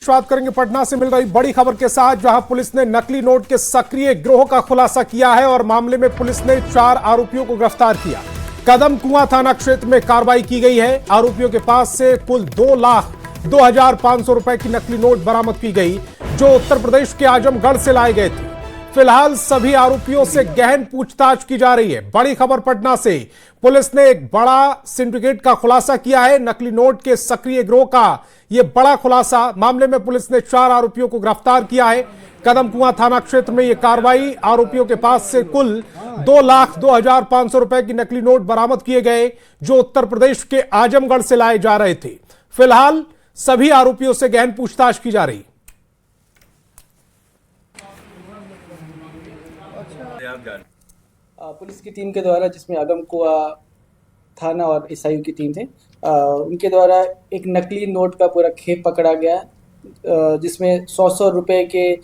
शुरुआत करेंगे पटना से मिल रही बड़ी खबर के साथ, जहां पुलिस ने नकली नोट के सक्रिय गिरोह का खुलासा किया है और मामले में पुलिस ने 4 आरोपियों को गिरफ्तार किया। कदम कुआं थाना क्षेत्र में कार्रवाई की गई है। आरोपियों के पास से कुल 2,02,500 रुपए की नकली नोट बरामद की गई, जो उत्तर प्रदेश के आजमगढ़ से लाए गए थे। फिलहाल सभी आरोपियों से गहन पूछताछ की जा रही है। बड़ी खबर पटना से, पुलिस ने एक बड़ा सिंडिकेट का खुलासा किया है। नकली नोट के सक्रिय गिरोह का यह बड़ा खुलासा। मामले में पुलिस ने 4 आरोपियों को गिरफ्तार किया है। कदम कुआं थाना क्षेत्र में यह कार्रवाई, आरोपियों के पास से कुल 2,02,500 रुपए की नकली नोट बरामद किए गए, जो उत्तर प्रदेश के आजमगढ़ से लाए जा रहे थे। फिलहाल सभी आरोपियों से गहन पूछताछ की जा रही। पुलिस की टीम के द्वारा, जिसमें आगम कुआं थाना और एसआईयू की टीम थे, उनके द्वारा एक नकली नोट का पूरा खेप पकड़ा गया, जिसमें 100 रुपए के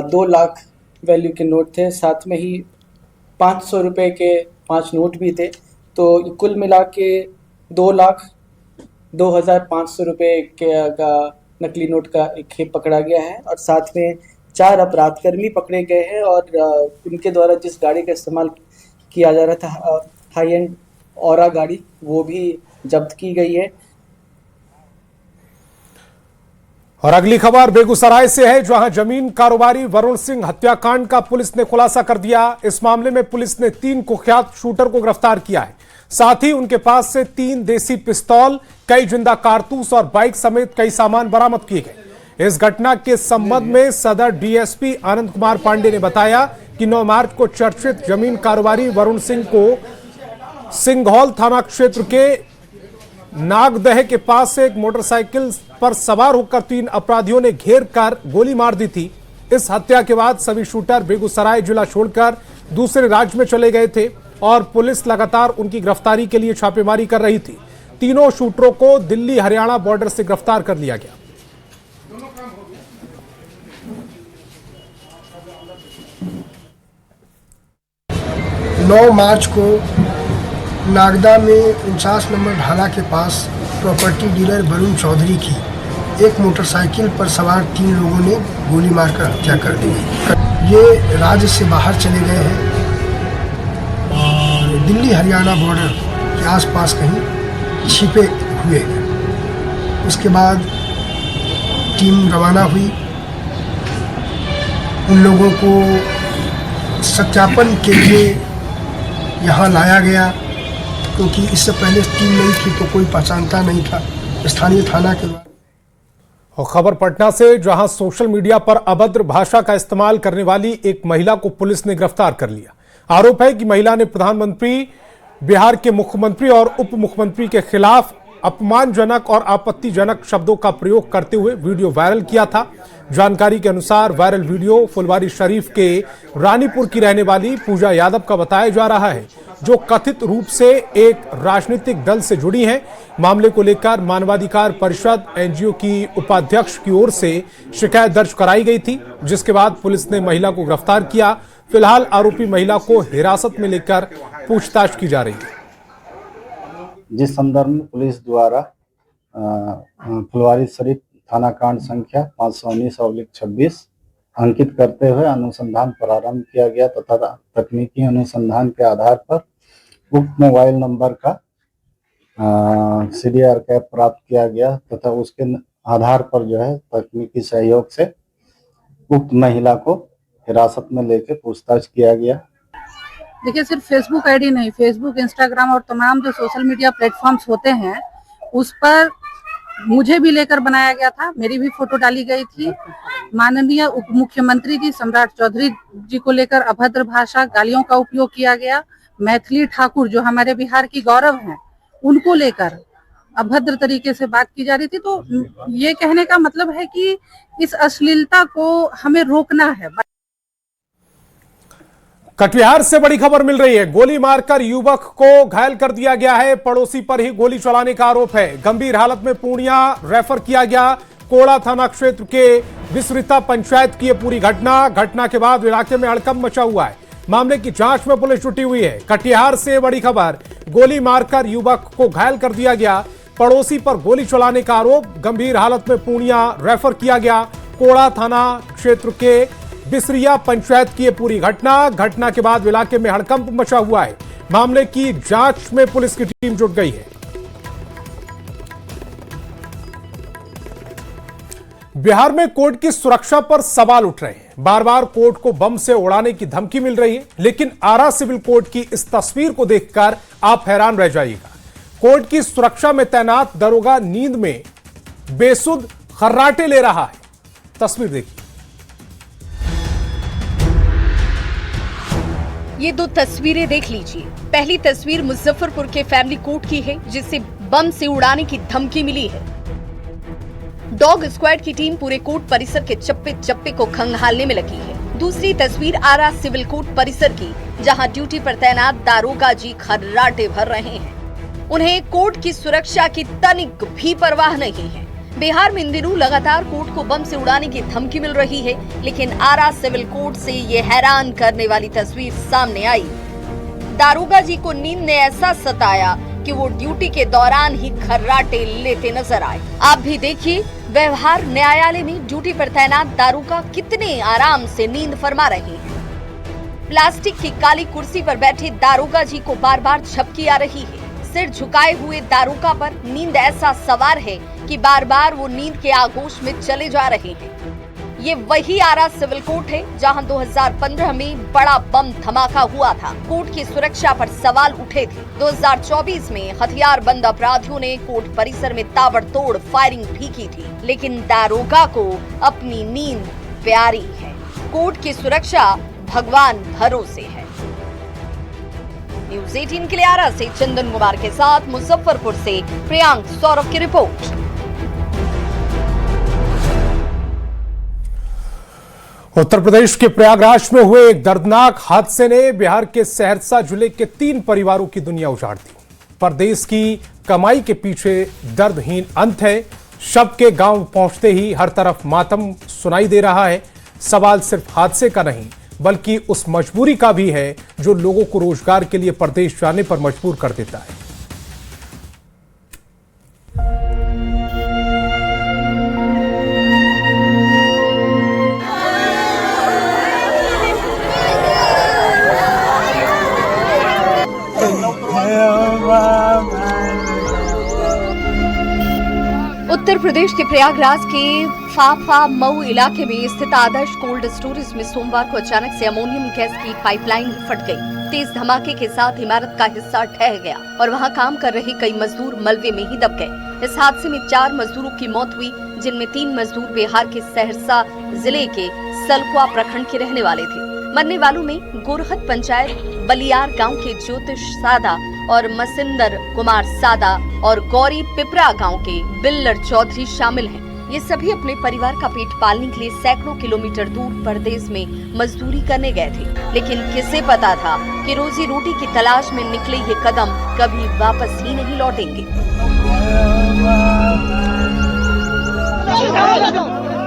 2 लाख वैल्यू के नोट थे। साथ में ही 500 रुपए के 5 नोट भी थे। तो कुल मिला के 2,02,500 रुपए का नकली नोट का एक खेप पकड़ा गया है और साथ में 4 अपराधकर्मी पकड़े गए हैं और इनके द्वारा जिस गाड़ी का इस्तेमाल किया जा रहा था, हाई एंड औरा गाड़ी, वो भी जब्त की गई है। और अगली खबर बेगूसराय से है, जहां जमीन कारोबारी वरुण सिंह हत्याकांड का पुलिस ने खुलासा कर दिया। इस मामले में पुलिस ने 3 कुख्यात शूटर को गिरफ्तार किया है। साथ ही उनके पास से 3 देसी पिस्तौल, कई जिंदा कारतूस और बाइक समेत कई सामान बरामद किए गए। इस घटना के संबंध में सदर डीएसपी आनंद कुमार पांडे ने बताया कि 9 मार्च को चर्चित जमीन कारोबारी वरुण सिंह को सिंघौल थाना क्षेत्र के नागदह के पास से एक मोटरसाइकिल पर सवार होकर 3 अपराधियों ने घेर कर गोली मार दी थी। इस हत्या के बाद सभी शूटर बेगूसराय जिला छोड़कर दूसरे राज्य में चले गए थे और पुलिस लगातार उनकी गिरफ्तारी के लिए छापेमारी कर रही थी। तीनों शूटरों को दिल्ली हरियाणा बॉर्डर से गिरफ्तार कर लिया गया। 9 मार्च को नागदा में 49 नंबर ढाला के पास प्रॉपर्टी डीलर वरुण चौधरी की एक मोटरसाइकिल पर सवार 3 लोगों ने गोली मारकर हत्या कर दी। ये राज्य से बाहर चले गए हैं और दिल्ली हरियाणा बॉर्डर के आसपास कहीं छिपे हुए हैं। उसके बाद टीम रवाना हुई। उन लोगों को सत्यापन के लिए यहाँ लाया गया, क्योंकि इससे पहले टीम नहीं थी तो कोई पहचानता नहीं था। स्थानीय थाना के द्वारा। और खबर पटना से, जहां सोशल मीडिया पर अभद्र भाषा का इस्तेमाल करने वाली एक महिला को पुलिस ने गिरफ्तार कर लिया। आरोप है कि महिला ने प्रधानमंत्री, बिहार के मुख्यमंत्री और उप मुख्यमंत्री के खिलाफ अपमानजनक और आपत्तिजनक शब्दों का प्रयोग करते हुए वीडियो वायरल किया था। जानकारी के अनुसार वायरल वीडियो फुलवारी शरीफ के रानीपुर की रहने वाली पूजा यादव का बताया जा रहा है, जो कथित रूप से एक राजनीतिक दल से जुड़ी हैं। मामले को लेकर मानवाधिकार परिषद एनजीओ की उपाध्यक्ष की ओर से शिकायत दर्ज कराई गई थी, जिसके बाद पुलिस ने महिला को गिरफ्तार किया। फिलहाल आरोपी महिला को हिरासत में लेकर पूछताछ की जा रही है। जिस संदर्भ में पुलिस द्वारा फुलवारी शरीफ थाना कांड संख्या 519/26 अंकित करते हुए अनुसंधान प्रारंभ किया गया तथा तकनीकी अनुसंधान के आधार पर उक्त मोबाइल नंबर का सीडीआर कैप प्राप्त किया गया तथा उसके आधार पर जो है तकनीकी सहयोग से उक्त महिला को हिरासत में लेकर पूछताछ किया गया। देखिए, सिर्फ फेसबुक आईडी नहीं, फेसबुक, इंस्टाग्राम और तमाम जो सोशल मीडिया प्लेटफॉर्म्स होते हैं, उस पर मुझे भी लेकर बनाया गया था। मेरी भी फोटो डाली गई थी। माननीय उप मुख्यमंत्री जी सम्राट चौधरी जी को लेकर अभद्र भाषा, गालियों का उपयोग किया गया। मैथिली ठाकुर, जो हमारे बिहार की गौरव हैं, उनको लेकर अभद्र तरीके से बात की जा रही थी। तो ये कहने का मतलब है कि इस अश्लीलता को हमें रोकना है। कटिहार से बड़ी खबर मिल रही है। गोली मारकर युवक को घायल कर दिया गया है। पड़ोसी पर ही गोली चलाने का आरोप है। गंभीर हालत में पूर्णिया रेफर किया गया। कोड़ा थाना क्षेत्र के विसरिता पंचायत की यह पूरी घटना के बाद इलाके में हड़कंप मचा हुआ है। मामले की जांच में पुलिस जुटी हुई है। कटिहार से बड़ी खबर, गोली मारकर युवक को घायल कर दिया गया। पड़ोसी पर गोली चलाने का आरोप, गंभीर हालत में पूर्णिया रेफर किया गया। कोड़ा थाना क्षेत्र के बिसरिया पंचायत की यह पूरी घटना के बाद इलाके में हड़कंप मचा हुआ है। मामले की जांच में पुलिस की टीम जुट गई है। बिहार में कोर्ट की सुरक्षा पर सवाल उठ रहे हैं। बार बार कोर्ट को बम से उड़ाने की धमकी मिल रही है, लेकिन आरा सिविल कोर्ट की इस तस्वीर को देखकर आप हैरान रह जाइएगा। कोर्ट की सुरक्षा में तैनात दरोगा नींद में बेसुध खर्राटे ले रहा है। तस्वीर देखिए। ये दो तस्वीरें देख लीजिए। पहली तस्वीर मुजफ्फरपुर के फैमिली कोर्ट की है, जिसे बम से उड़ाने की धमकी मिली है। डॉग स्क्वाड की टीम पूरे कोर्ट परिसर के चप्पे चप्पे को खंगालने में लगी है। दूसरी तस्वीर आरा सिविल कोर्ट परिसर की, जहां ड्यूटी पर तैनात दारोगा जी खर्राटे भर रहे हैं। उन्हें कोर्ट की सुरक्षा की तनिक भी परवाह नहीं है। बिहार में इन दिनों लगातार कोर्ट को बम से उड़ाने की धमकी मिल रही है, लेकिन आरा सिविल कोर्ट से ये हैरान करने वाली तस्वीर सामने आई। दारोगा जी को नींद ने ऐसा सताया कि वो ड्यूटी के दौरान ही खर्राटे लेते नजर आए। आप भी देखिए, व्यवहार न्यायालय में ड्यूटी पर तैनात दारोगा कितने आराम से नींद फरमा रहे हैं। प्लास्टिक की काली कुर्सी पर बैठे दारोगा जी को बार बार झपकी आ रही है। सिर झुकाए हुए दारोगा पर नींद ऐसा सवार है कि बार बार वो नींद के आगोश में चले जा रहे हैं। ये वही आरा सिविल कोर्ट है जहां 2015 में बड़ा बम धमाका हुआ था। कोर्ट की सुरक्षा पर सवाल उठे थे। 2024 में हथियारबंद अपराधियों ने कोर्ट परिसर में ताबड़तोड़ फायरिंग भी की थी, लेकिन दारोगा को अपनी नींद प्यारी है। कोर्ट की सुरक्षा भगवान भरोसे है। न्यूज़ 18 के लिए आरा से चंदन कुमार के साथ मुजफ्फरपुर से प्रियांक सौरभ की रिपोर्ट। उत्तर प्रदेश के प्रयागराज में हुए एक दर्दनाक हादसे ने बिहार के सहरसा जिले के 3 परिवारों की दुनिया उजाड़ दी। परदेश की कमाई के पीछे दर्दहीन अंत है। शव के गांव पहुंचते ही हर तरफ मातम सुनाई दे रहा है। सवाल सिर्फ हादसे का नहीं, बल्कि उस मजबूरी का भी है जो लोगों को रोजगार के लिए परदेश जाने पर मजबूर कर देता है। उत्तर प्रदेश के प्रयागराज के फाफा मऊ इलाके में स्थित आदर्श कोल्ड स्टोरेज में सोमवार को अचानक से अमोनियम गैस की पाइपलाइन फट गई। तेज धमाके के साथ इमारत का हिस्सा ढह गया और वहां काम कर रहे कई मजदूर मलबे में ही दब गए। इस हादसे में 4 मजदूरों की मौत हुई, जिनमें 3 मजदूर बिहार के सहरसा जिले के सलकुआ प्रखंड के रहने वाले थे। मरने वालों में गोरखत पंचायत बलियार गांव के ज्योतिष सादा और मसिंदर कुमार सादा और गौरी पिपरा गांव के बिल्लर चौधरी शामिल हैं। ये सभी अपने परिवार का पेट पालने के लिए सैकड़ों किलोमीटर दूर परदेश में मजदूरी करने गए थे, लेकिन किसे पता था कि रोजी रोटी की तलाश में निकले ये कदम कभी वापस ही नहीं लौटेंगे।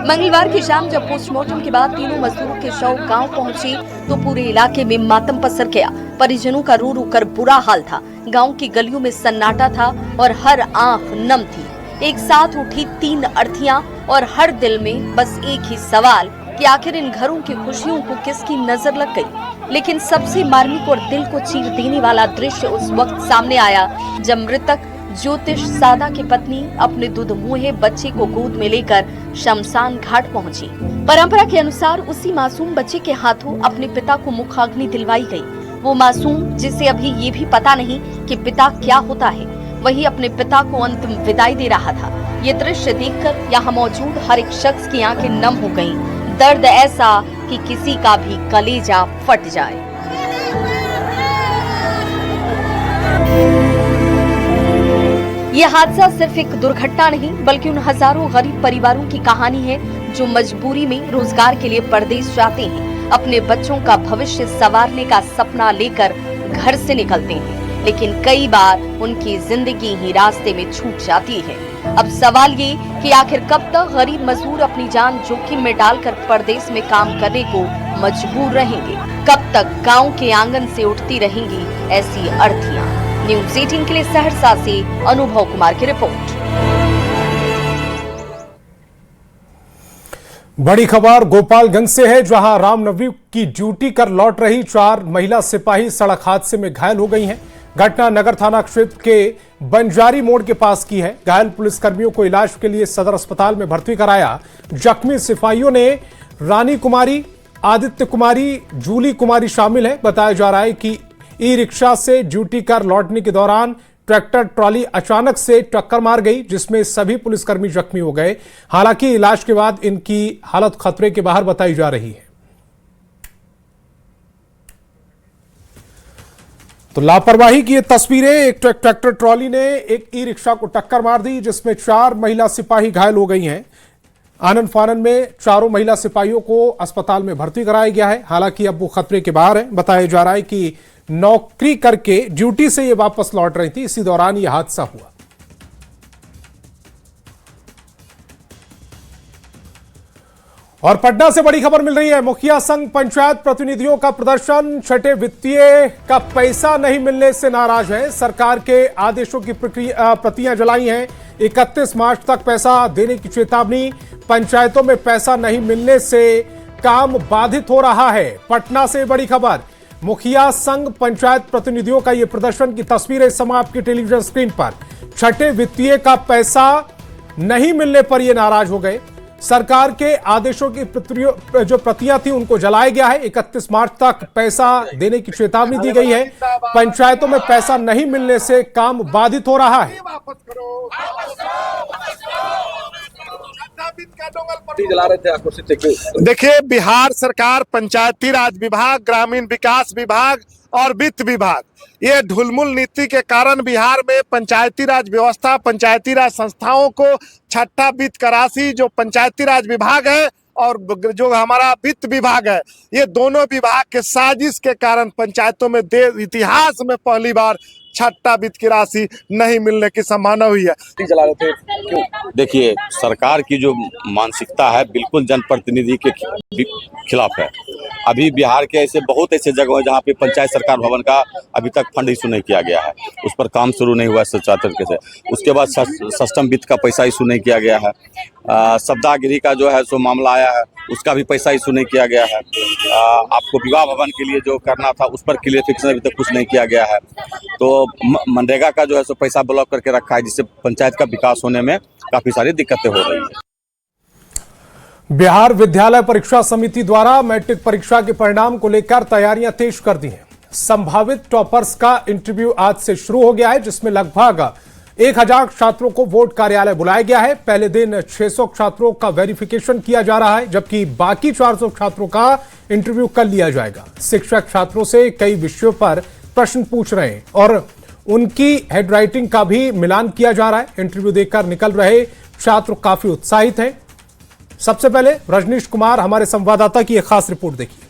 मंगलवार की शाम जब पोस्टमार्टम के बाद तीनों मजदूरों के शव गांव पहुंचे तो पूरे इलाके में मातम पसर गया। परिजनों का रो रो कर बुरा हाल था। गांव की गलियों में सन्नाटा था और हर आंख नम थी। एक साथ उठी 3 अर्थियां और हर दिल में बस एक ही सवाल कि आखिर इन घरों की खुशियों को किसकी नजर लग गई। लेकिन सबसे मार्मिक और दिल को चीर देने वाला दृश्य उस वक्त सामने आया जब मृतक ज्योतिष सादा की पत्नी अपने दुधमुहे बच्चे को गोद में लेकर शमशान घाट पहुंची। परंपरा के अनुसार उसी मासूम बच्चे के हाथों अपने पिता को मुखाग्नि दिलवाई गई। वो मासूम जिसे अभी ये भी पता नहीं कि पिता क्या होता है, वही अपने पिता को अंतिम विदाई दे रहा था। ये दृश्य देखकर यहाँ मौजूद हर एक शख्स की आंखें नम हो गईं। दर्द ऐसा कि किसी का भी कलेजा फट जाए। ये हादसा सिर्फ एक दुर्घटना नहीं, बल्कि उन हजारों गरीब परिवारों की कहानी है जो मजबूरी में रोजगार के लिए परदेश जाते हैं, अपने बच्चों का भविष्य संवारने का सपना लेकर घर से निकलते हैं, लेकिन कई बार उनकी जिंदगी ही रास्ते में छूट जाती है। अब सवाल ये कि आखिर कब तक गरीब मजदूर अपनी जान जोखिम में डालकर परदेश में काम करने को मजबूर रहेंगे? कब तक गांव के आंगन से उठती रहेंगी ऐसी अर्थियां? न्यूज 18 के लिए सहरसा से अनुभव कुमार की रिपोर्ट। बड़ी खबर गोपालगंज से है, जहां रामनवमी की ड्यूटी कर लौट रही 4 महिला सिपाही सड़क हादसे में घायल हो गई हैं। घटना नगर थाना क्षेत्र के बंजारी मोड़ के पास की है। घायल पुलिसकर्मियों को इलाज के लिए सदर अस्पताल में भर्ती कराया। जख्मी सिपाहियों ने रानी कुमारी, आदित्य कुमारी, जूली कुमारी शामिल है। बताया जा रहा है कि ई रिक्शा से ड्यूटी कर लौटने के दौरान ट्रैक्टर ट्रॉली अचानक से टक्कर मार गई, जिसमें सभी पुलिसकर्मी जख्मी हो गए। हालांकि इलाज के बाद इनकी हालत खतरे के बाहर बताई जा रही है। तो लापरवाही की ये तस्वीरें, एक ट्रैक्टर ट्रॉली ने एक ई रिक्शा को टक्कर मार दी, जिसमें 4 महिला सिपाही घायल हो गई हैं। आनन फानन में चारों महिला सिपाहियों को अस्पताल में भर्ती कराया गया है। हालांकि अब वो खतरे के बाहर है। बताया जा रहा है कि नौकरी करके ड्यूटी से ये वापस लौट रही थी, इसी दौरान ये हादसा हुआ। और पटना से बड़ी खबर मिल रही है। मुखिया संघ पंचायत प्रतिनिधियों का प्रदर्शन, छठे वित्तीय का पैसा नहीं मिलने से नाराज है। सरकार के आदेशों की प्रतियां जलाई हैं। 31 मार्च तक पैसा देने की चेतावनी। पंचायतों में पैसा नहीं मिलने से काम बाधित हो रहा है। पटना से बड़ी खबर, मुखिया संघ पंचायत प्रतिनिधियों का यह प्रदर्शन की तस्वीरें इस समय आपकी टेलीविजन स्क्रीन पर। छठे वित्तीय का पैसा नहीं मिलने पर यह नाराज हो गए। सरकार के आदेशों की जो प्रतियां थी उनको जलाया गया है। 31 मार्च तक पैसा देने की चेतावनी दी गई है। पंचायतों में पैसा नहीं मिलने से काम बाधित हो रहा है। जला रहे थे, आक्रोशित थे क्यों? देखिए, बिहार सरकार पंचायती राज विभाग, ग्रामीण विकास विभाग और वित्त विभाग, ये ढुलमुल नीति के कारण बिहार में पंचायती राज व्यवस्था, पंचायती राज संस्थाओं को छठा वित्त का राशि जो पंचायती राज विभाग है और जो हमारा वित्त विभाग है, ये दोनों विभाग के साजिश के कारण पंचायतों में इतिहास में पहली बार छठा वित्त की राशि नहीं मिलने की संभावना हुई है। जला रहे थे क्यों? देखिए, सरकार की जो मानसिकता है बिल्कुल जनप्रतिनिधि के खिलाफ है। अभी बिहार के ऐसे बहुत ऐसे जगह है जहाँ पे पंचायत सरकार भवन का अभी तक फंड इशू नहीं किया गया है, उस पर काम शुरू नहीं हुआ है सुचारू तरीके से। उसके बाद सष्टम वित्त का पैसा इशू नहीं किया गया है। सप्ताहगिरी का जो है सो मामला आया है, उसका भी पैसा इशू नहीं किया गया है। आपको विवाह भवन के लिए जो करना था उस पर क्लियरिफिकेशन अभी तक कुछ नहीं किया गया है। तो मनरेगा का जो है सो पैसा ब्लॉक करके रखा है, जिससे पंचायत का विकास होने में काफी सारी दिक्कतें हो रही है। बिहार विद्यालय परीक्षा समिति द्वारा मैट्रिक परीक्षा के परिणाम को लेकर तैयारियां तेज कर दी हैं। संभावित टॉपर्स का इंटरव्यू आज से शुरू हो गया है, जिसमें लगभग 1000 छात्रों को वोट कार्यालय बुलाया गया है। पहले दिन 600 छात्रों का वेरिफिकेशन किया जा रहा है, जबकि बाकी 400 छात्रों का इंटरव्यू कल लिया जाएगा। शिक्षक छात्रों से कई विषयों पर प्रश्न पूछ रहे हैं और उनकी हैंडराइटिंग का भी मिलान किया जा रहा है। इंटरव्यू देकर निकल रहे छात्र काफी उत्साहित हैं। सबसे पहले रजनीश कुमार, हमारे संवाददाता की एक खास रिपोर्ट देखिए।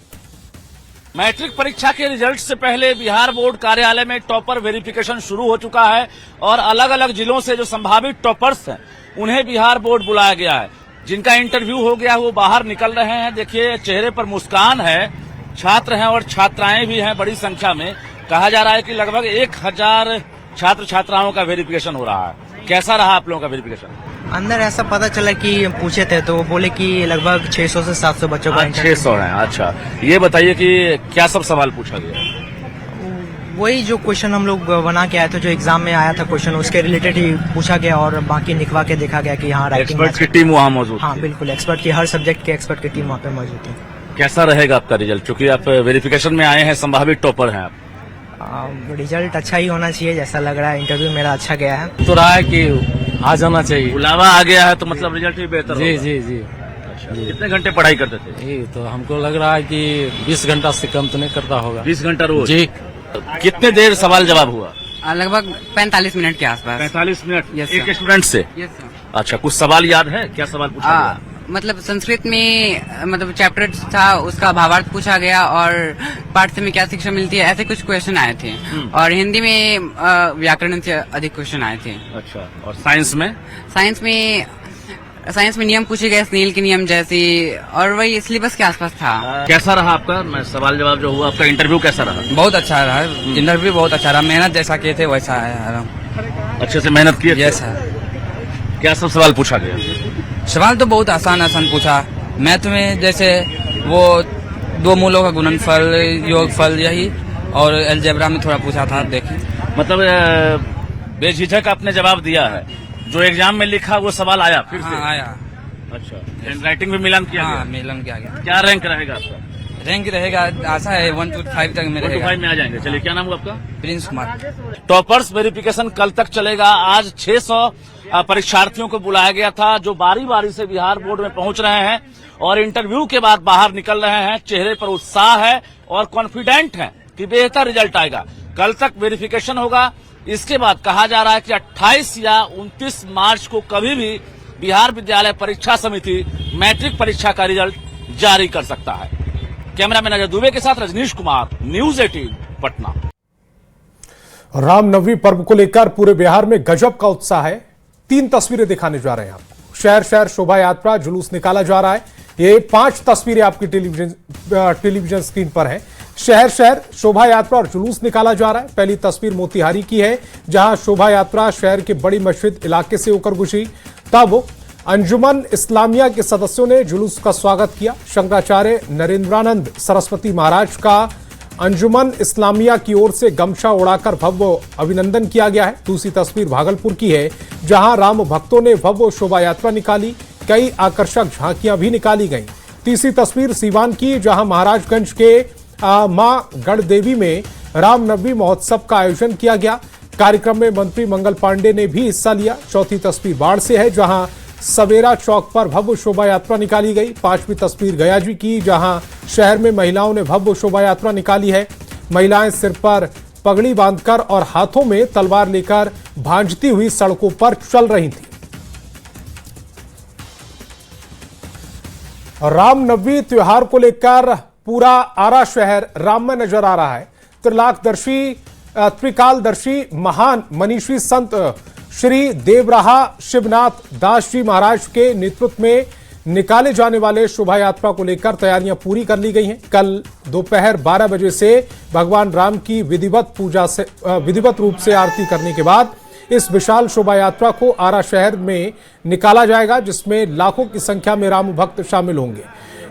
मैट्रिक परीक्षा के रिजल्ट से पहले बिहार बोर्ड कार्यालय में टॉपर वेरिफिकेशन शुरू हो चुका है और अलग अलग जिलों से जो संभावित टॉपर्स हैं उन्हें बिहार बोर्ड बुलाया गया है। जिनका इंटरव्यू हो गया वो बाहर निकल रहे हैं। देखिए, चेहरे पर मुस्कान है, छात्र हैं और छात्राएं भी हैं बड़ी संख्या में। कहा जा रहा है कि लगभग 1000 छात्र छात्राओं का वेरिफिकेशन हो रहा है। कैसा रहा आप लोगों का वेरिफिकेशन? अंदर ऐसा पता चला कि पूछे थे तो वो बोले कि लगभग 600 से 700 बच्चों का 600 है। अच्छा, ये बताइए कि क्या सब सवाल पूछा गया? वही जो क्वेश्चन हम लोग बना के आए थे, जो एग्जाम में आया था क्वेश्चन, उसके रिलेटेड ही पूछा गया और बाकी निकलवा के देखा गया कि हाँ राइटिंग एक्सपर्ट की टीम वहाँ मौजूद? हाँ बिल्कुल, एक्सपर्ट की, हर सब्जेक्ट के एक्सपर्ट की टीम वहाँ पे मौजूद है। कैसा रहेगा आपका रिजल्ट, क्योंकि आप वेरिफिकेशन में आए हैं, संभावित टॉपर हैं आप? रिजल्ट अच्छा ही होना चाहिए, जैसा लग रहा है। इंटरव्यू मेरा अच्छा गया है। तो रहा है कि आ जाना चाहिए। बुलावा आ गया है तो मतलब रिजल्ट भी बेहतर जी जी जी। अच्छा, कितने घंटे पढ़ाई करते थे? ये तो हमको लग रहा है कि 20 घंटा से कम तो नहीं करता होगा। 20 घंटा रोज? जी। कितने देर सवाल जवाब हुआ? लगभग 45 मिनट के आसपास। 45 मिनट यस एक स्टूडेंट से? Yes sir. अच्छा, कुछ सवाल याद है? क्या सवाल पूछा गया? मतलब संस्कृत में मतलब चैप्टर था, उसका भावार्थ पूछा गया और पाठ से में क्या शिक्षा मिलती है, ऐसे कुछ क्वेश्चन आए थे। और हिंदी में व्याकरण से अधिक क्वेश्चन आए थे। अच्छा, और साइंस में? साइंस में साइंस में नियम पूछे गए, स्नेल के नियम जैसे, और वही सिलेबस के आसपास था। कैसा रहा आपका सवाल जवाब जो हुआ, आपका इंटरव्यू कैसा रहा? बहुत अच्छा रहा, इंटरव्यू बहुत अच्छा रहा, मेहनत जैसा किए थे वैसा है। अच्छे से मेहनत किए? Yes sir. क्या सब सवाल पूछा गया? सवाल तो बहुत आसान पूछा। मैथ में जैसे वो 2 मूलों का गुणनफल, योगफल, यही, और अलजेब्रा में थोड़ा पूछा था। देखिए मतलब बेझिझक आपने जवाब दिया है, जो एग्जाम में लिखा वो सवाल आया फिर से? हाँ, आया। अच्छा, हैंडराइटिंग में मिलान किया गया? मिलान किया गया। क्या रैंक रहेगा आपका? रैंक रहेगा, आशा है 1 to 5 तक में रहेगा। 1 to 5 में आ जाएंगे। चलिए, क्या नाम हुआ आपका? प्रिंस कुमार। टॉपर्स वेरिफिकेशन कल तक चलेगा। आज 600 परीक्षार्थियों को बुलाया गया था, जो बारी बारी से बिहार बोर्ड में पहुंच रहे हैं और इंटरव्यू के बाद बाहर निकल रहे हैं। चेहरे पर उत्साह है और कॉन्फिडेंट है कि बेहतर रिजल्ट आएगा। कल तक वेरिफिकेशन होगा। इसके बाद कहा जा रहा है कि 28 या 29 मार्च को कभी भी बिहार विद्यालय परीक्षा समिति मैट्रिक परीक्षा का रिजल्ट जारी कर सकता है। कैमरामैन अजय दुबे के साथ रजनीश कुमार, न्यूज 18 पटना। रामनवमी पर्व को लेकर पूरे बिहार में गजब का उत्साह है। 3 तस्वीरें दिखाने जा रहे हैं आपको। शहर शहर शोभा यात्रा, जुलूस निकाला जा रहा है। ये 5 तस्वीरें आपकी टेलीविजन स्क्रीन पर है। शहर शहर शोभा यात्रा और जुलूस निकाला जा रहा है। पहली तस्वीर मोतिहारी की है, जहां शोभा यात्रा शहर के बड़ी मस्जिद इलाके से होकर गुजरी। तब अंजुमन इस्लामिया के सदस्यों ने जुलूस का स्वागत किया। शंकराचार्य नरेंद्रानंद सरस्वती महाराज का अंजुमन इस्लामिया की ओर से गमछा उड़ाकर भव्य अभिनंदन किया गया है। दूसरी तस्वीर भागलपुर की है, जहां राम भक्तों ने भव्य शोभा यात्रा निकाली। कई आकर्षक झांकियां भी निकाली गईं। तीसरी तस्वीर सीवान की, जहां महाराजगंज के मां गढ़देवी में रामनवमी महोत्सव का आयोजन किया गया। कार्यक्रम में मंत्री मंगल पांडे ने भी हिस्सा लिया। चौथी तस्वीर बाढ़ से है, जहां सवेरा चौक पर भव्य शोभा यात्रा निकाली गई। 5वीं तस्वीर गयाजी की, जहां शहर में महिलाओं ने भव्य शोभा यात्रा निकाली है। महिलाएं सिर पर पगड़ी बांधकर और हाथों में तलवार लेकर भांजती हुई सड़कों पर चल रही थी। रामनवमी त्योहार को लेकर पूरा आरा शहर राममय नजर आ रहा है। त्रिकालदर्शी महान मनीषी संत श्री देवराहा शिवनाथ दास जी महाराज के नेतृत्व में निकाले जाने वाले शोभा यात्रा को लेकर तैयारियां पूरी कर ली गई हैं। कल दोपहर 12 बजे से भगवान राम की विधिवत रूप से आरती करने के बाद इस विशाल शोभा यात्रा को आरा शहर में निकाला जाएगा, जिसमें लाखों की संख्या में राम भक्त शामिल होंगे।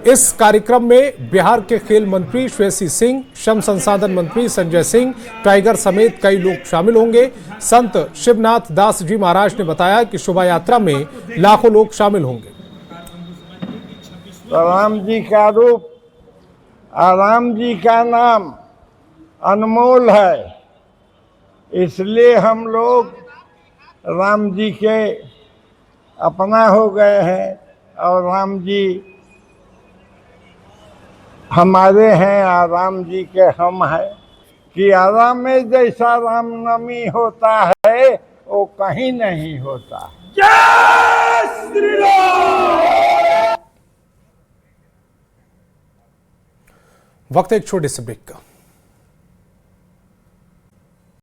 इस कार्यक्रम में बिहार के खेल मंत्री श्रेयसी सिंह, श्रम संसाधन मंत्री संजय सिंह, टाइगर समेत कई लोग शामिल होंगे। संत शिवनाथ दास जी महाराज ने बताया कि शोभा यात्रा में लाखों लोग शामिल होंगे। राम जी का रूप, राम जी का नाम अनमोल है, इसलिए हम लोग राम जी के अपना हो गए हैं और राम जी हमारे हैं और राम जी के हम हैं। कि आराम में जैसा रामनवमी होता है वो कहीं नहीं होता। जय श्री राम। वक्त एक छोटे से ब्रेक का।